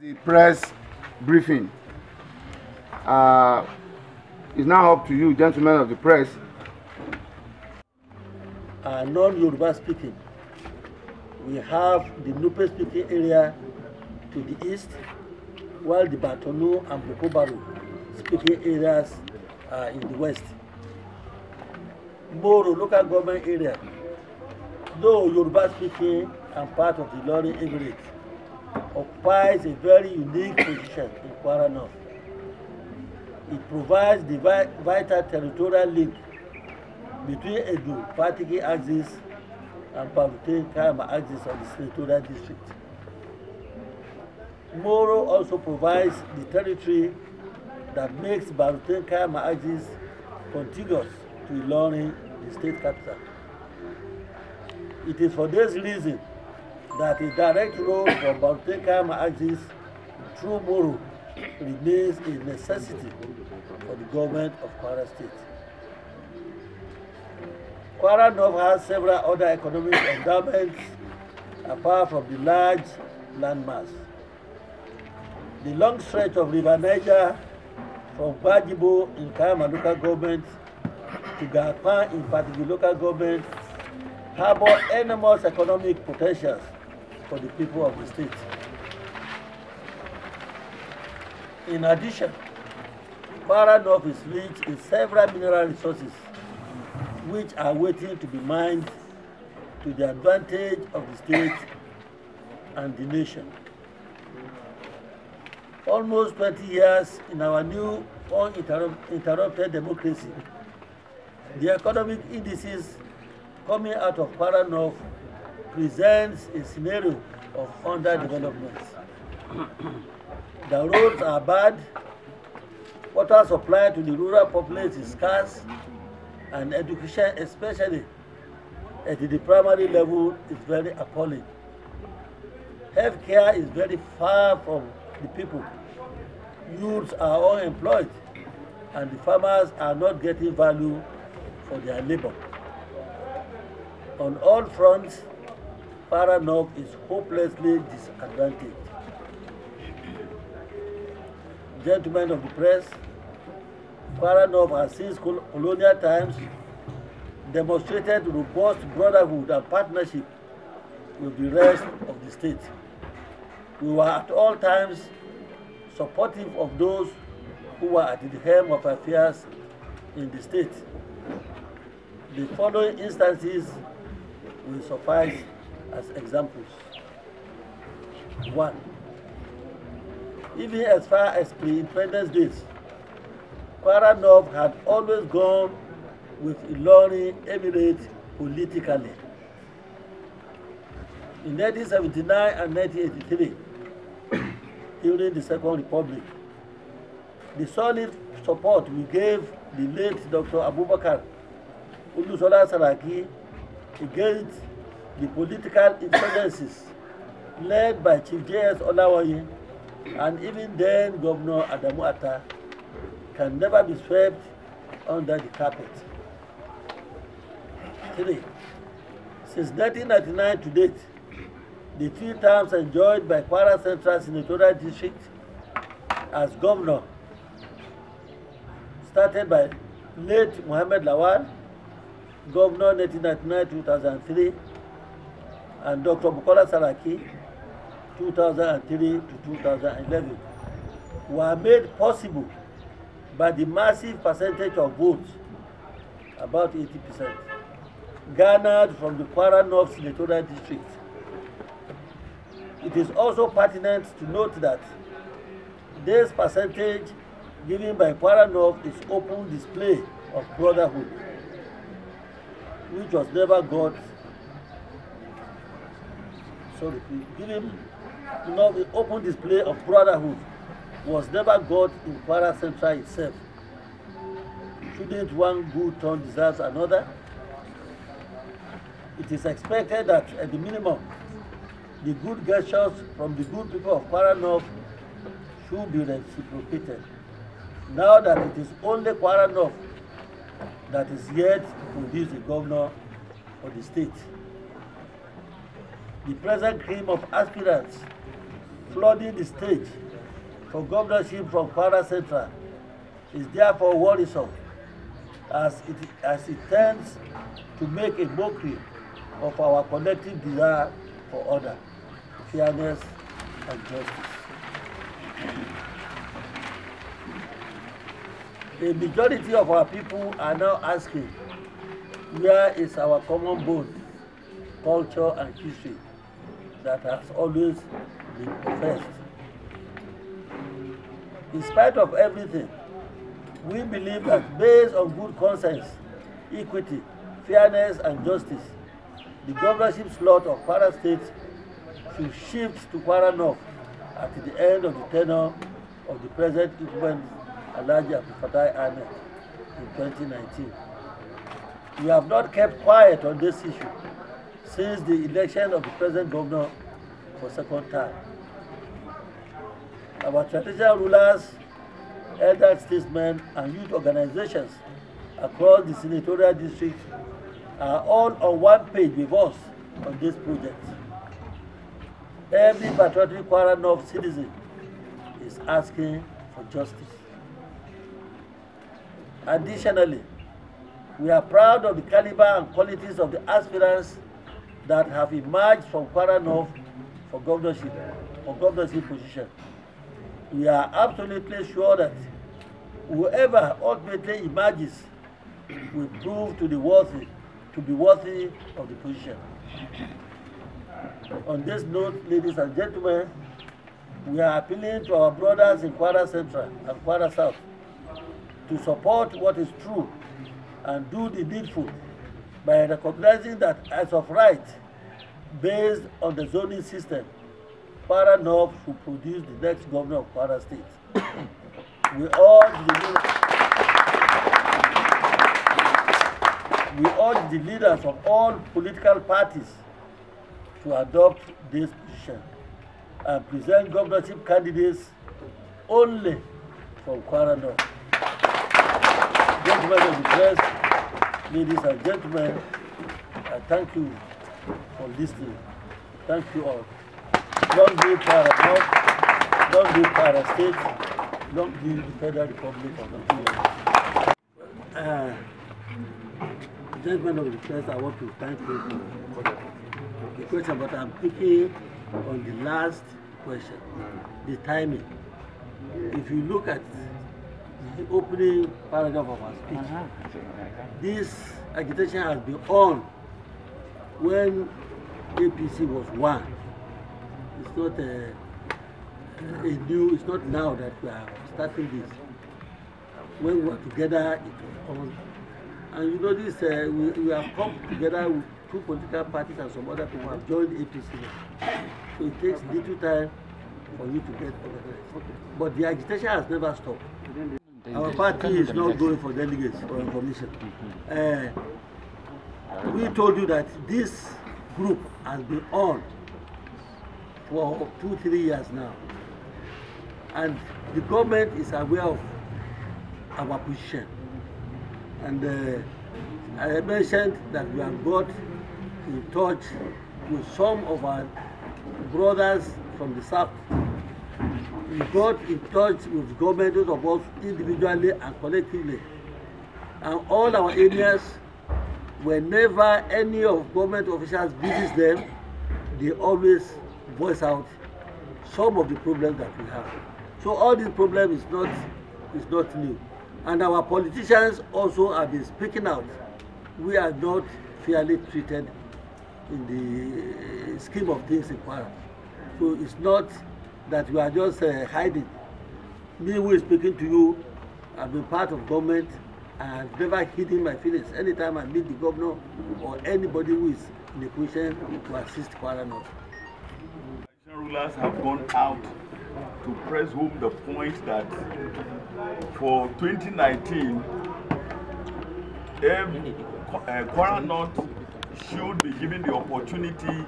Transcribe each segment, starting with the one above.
The press briefing. It's now up to you, gentlemen of the press. Non-Yoruba speaking. We have the Nupe speaking area to the east, while the Batonu and Bokobaru speaking areas are in the west. Moro local government area, though Yoruba speaking and part of the Ilorin Emirate, occupies a very unique position in Kwara North. It provides the vital territorial link between Edo, Patiki axis, and Palutin Kayama axis of the senatorial district. Moro also provides the territory that makes Palutin Kayama axis contiguous to Ilorin, the state capital. It is for this reason that a direct road from Palutin Kayama axis through Moro remains a necessity for the government of Kwara State. Kwara North has several other economic endowments apart from the large landmass. The long stretch of River Niger from Kwajibo in Kayama local government to Gakpan in Patigi local government harbor enormous economic potentials for the people of the state. In addition, Kwara North is rich in several mineral resources which are waiting to be mined to the advantage of the state and the nation. Almost 20 years in our new uninterrupted democracy, the economic indices coming out of Kwara North presents a scenario of underdevelopment. The roads are bad, water supply to the rural populace is scarce, and education, especially at the primary level, is very appalling. Healthcare is very far from the people. Youths are unemployed, and the farmers are not getting value for their labor. On all fronts, Kwara North is hopelessly disadvantaged. Gentlemen of the press, Kwara North has since colonial times demonstrated robust brotherhood and partnership with the rest of the state. We were at all times supportive of those who were at the helm of affairs in the state. The following instances will suffice as examples. 1. Even as far as pre-independence days, Kwara North had always gone with Ilorin Emirate politically. In 1979 and 1983, during the Second Republic, the solid support we gave the late Dr. Abubakar Ulusola Saraki against the political insurgencies led by Chief J.S. Olawaye and even then Governor Adamu Atta can never be swept under the carpet. 3. Since 1999 to date, the 3 terms enjoyed by Kwara Central Senatorial District as governor, started by late Mohammed Lawal, Governor 1999-2003, and Dr. Bukola Saraki, 2003 to 2011, were made possible by the massive percentage of votes, about 80%, garnered from the Kwara North Senatorial District. It is also pertinent to note that this percentage given by Kwara North is open display of brotherhood, which was never got, the open display of brotherhood was never got in Kwara Central itself. Shouldn't one good turn deserve another? It is expected that at the minimum, the good gestures from the good people of Kwara North should be reciprocated. Now that it is only Kwara North that is yet to produce a governor for the state. The present cream of aspirants flooding the stage for governorship from Kwara Central is therefore worrisome, as it tends to make a mockery of our collective desire for order, fairness, and justice. A majority of our people are now asking, where is our common bone, culture, and history that has always been professed? In spite of everything, we believe that based on good conscience, equity, fairness, and justice, the governorship slot of Kwara State should shift to Kwara North at the end of the tenure of the present incumbent Alhaji Abdulfatai Ahmed in 2019. We have not kept quiet on this issue since the election of the present governor for second time. Our traditional rulers, elder statesmen, and youth organizations across the senatorial district are all on one page with us on this project. Every patriotic Kwara North citizen is asking for justice. Additionally, we are proud of the caliber and qualities of the aspirants that have emerged from Kwara North for governorship position. We are absolutely sure that whoever ultimately emerges will prove to be worthy of the position. On this note, ladies and gentlemen, we are appealing to our brothers in Kwara Central and Kwara South to support what is true and do the needful by recognizing that as of right, based on the zoning system, Kwara North should produce the next governor of Kwara State. We urge the leaders of all political parties to adopt this position and present governorship candidates only from Kwara North. Gentlemen of the press, ladies and gentlemen, I thank you for listening. Thank you all. Long live Kwara North, long live Kwara State, long live the Federal Republic of Nigeria. Gentlemen of the press, I want to thank you for the question, but I'm picking on the last question, the timing. If you look at the opening paragraph of our speech, this agitation has been on when APC was one. It's not it's not now that we are starting this. When we were together, it was on. And you know this, we have come together with two political parties and some other people have joined APC. So it takes little time for you to get organized. Okay. But the agitation has never stopped. Our party is not going for delegates for information. We told you that this group has been on for 2-3 years now. And the government is aware of our position. And I mentioned that we have got in touch with some of our brothers from the south. We got in touch with government of us individually and collectively. And all our areas, whenever any of government officials visits them, they always voice out some of the problems that we have. So all these problems is not new. And our politicians also have been speaking out. We are not fairly treated in the scheme of things in Kwara. So it's not that we are just hiding. Me who is speaking to you, I've been part of government and I've never hidden my feelings. Anytime I meet the governor or anybody who is in a position to assist Kwara North. Rulers have gone out to press home the point that for 2019, Kwara North should be given the opportunity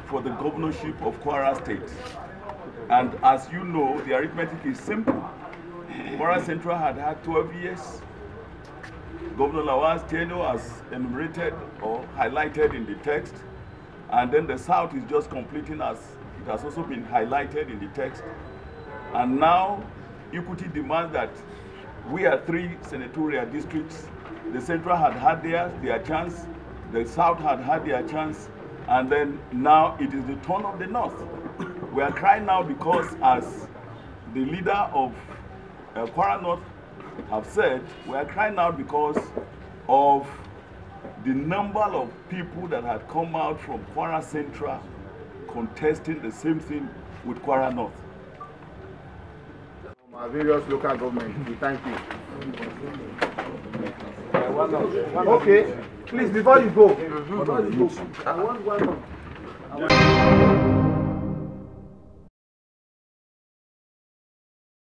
for the governorship of Kwara State. And as you know, the arithmetic is simple. Kwara Central had 12 years. Governor Lawal's tenure as enumerated or highlighted in the text. And then the South is just completing as It has also been highlighted in the text. And now, equity demands that we are 3 senatorial districts. The Central had their chance. The South had their chance. And then now it is the turn of the North. We are crying now because, as the leader of Kwara North have said, we are crying now because of the number of people that had come out from Kwara Central contesting the same thing with Kwara North. From our various local governments, we thank you. Okay, please, before you go, I want one more.